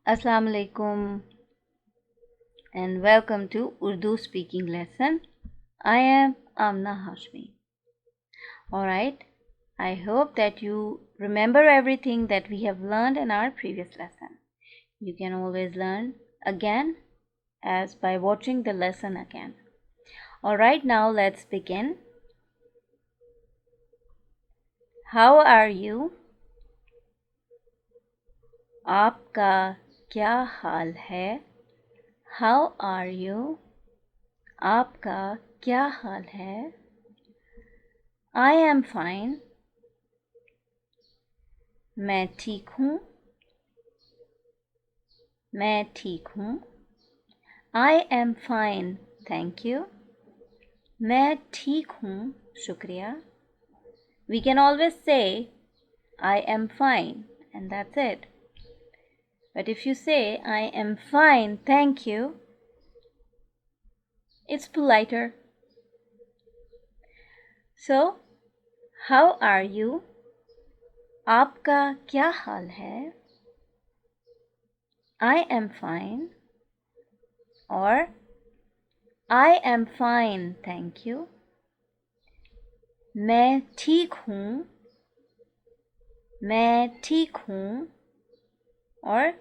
Assalamu alaikum and welcome to Urdu Speaking Lesson. I am Amna Hashmi. Alright, I hope that you remember everything that we have learned in our previous lesson. You can always learn again as by watching the lesson again. Alright, now let's begin. How are you? आपका क्या हाल है? How are you? आपका क्या हाल है? I am fine. मैं ठीक हूँ. मैं ठीक हूँ. I am fine, thank you. मैं ठीक हूँ, शुक्रिया. We can always say I am fine and that's it. But if you say I am fine, thank you, it's politer. So, how are you? आपका क्या हाल है? I am fine. Or I am fine, thank you. मैं ठीक हूँ. मैं ठीक हूँ. और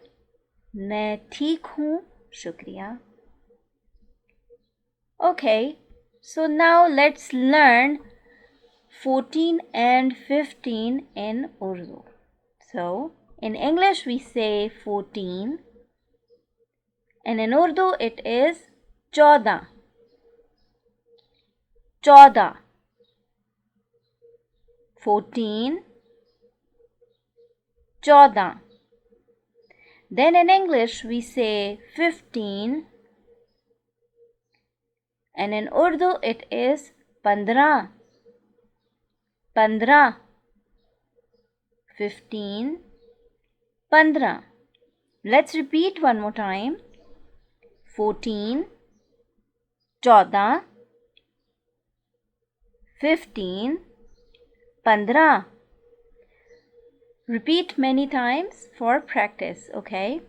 मैं ठीक हूँ, शुक्रिया. Okay, so now let's learn 14 and 15 in Urdu. So, in English we say 14 and in Urdu it is 14. 14. 14. 14. Then in English we say 15 and in Urdu it is 15. 15. 15. 15. Let's repeat one more time. 14. 14. 15. 15. Repeat many times for practice, okay?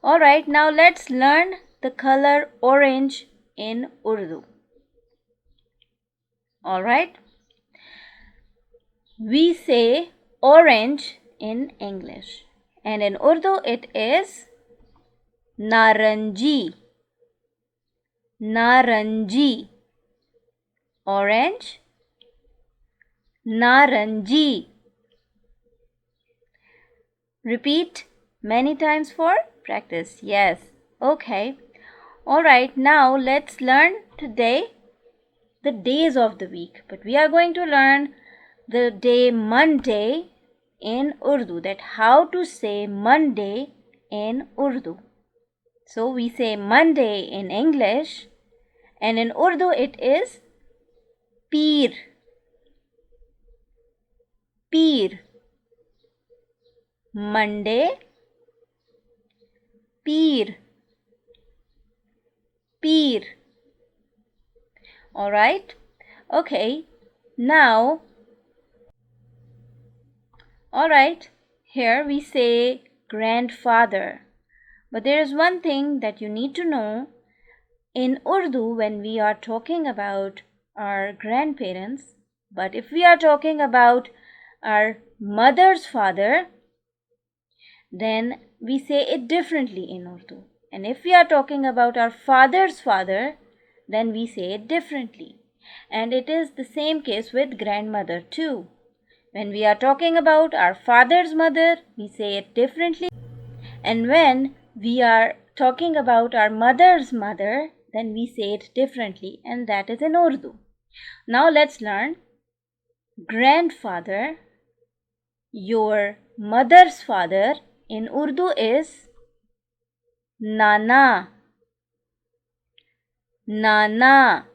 Alright, now let's learn the color orange in Urdu. Alright? We say orange in English and in Urdu it is naranji. Naranji. Orange. Naranji. Repeat many times for practice. Yes. Okay. Alright, now let's learn today the days of the week. But we are going to learn the day Monday in Urdu. That how to say Monday in Urdu. So we say Monday in English and in Urdu it is Peer. Peer. Monday. Peer. Peer. Alright? Okay. Now, alright, here we say grandfather. But there is one thing that you need to know. In Urdu, when we are talking about our grandparents, but if we are talking about our mother's father, then we say it differently in Urdu. And if we are talking about our father's father, then we say it differently. And it is the same case with grandmother too. When we are talking about our father's mother, we say it differently. And when we are talking about our mother's mother, then we say it differently, and that is in Urdu. Now let's learn grandfather. Your mother's father in Urdu is Nana. Nana.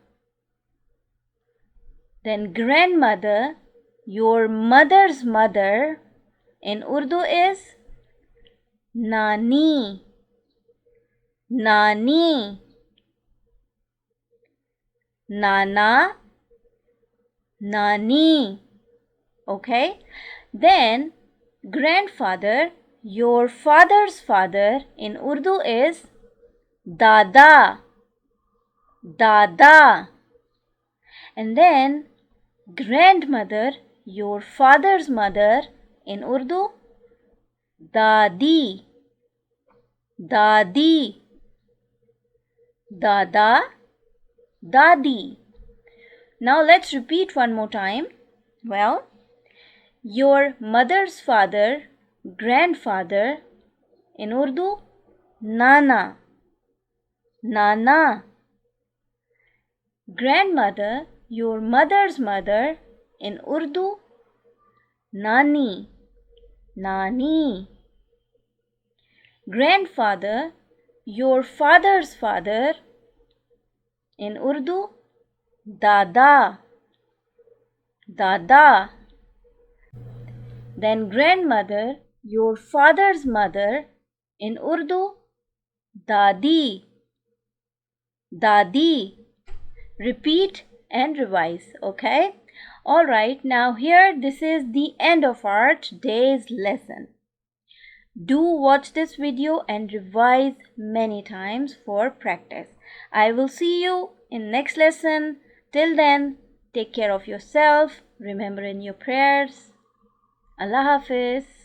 Then grandmother, your mother's mother in Urdu is Nani. Nani. Nana. Nani. Okay? Then grandfather, your father's father in Urdu is Dada. Dada. And then grandmother, your father's mother in Urdu, Dadi. Dadi. Dada. Dadi. Now let's repeat one more time. Well, your mother's father, grandfather in Urdu, Nana. Nana. Grandmother, your mother's mother in Urdu, Nani. Nani. Grandfather, your father's father in Urdu, Dada. Dada. Then grandmother, your father's mother in Urdu, Dadi. Dadi. Repeat and revise, okay? Alright, now here this is the end of our today's lesson. Do watch this video and revise many times for practice. I will see you in next lesson. Till then, take care of yourself. Remember in your prayers. Allah Hafiz.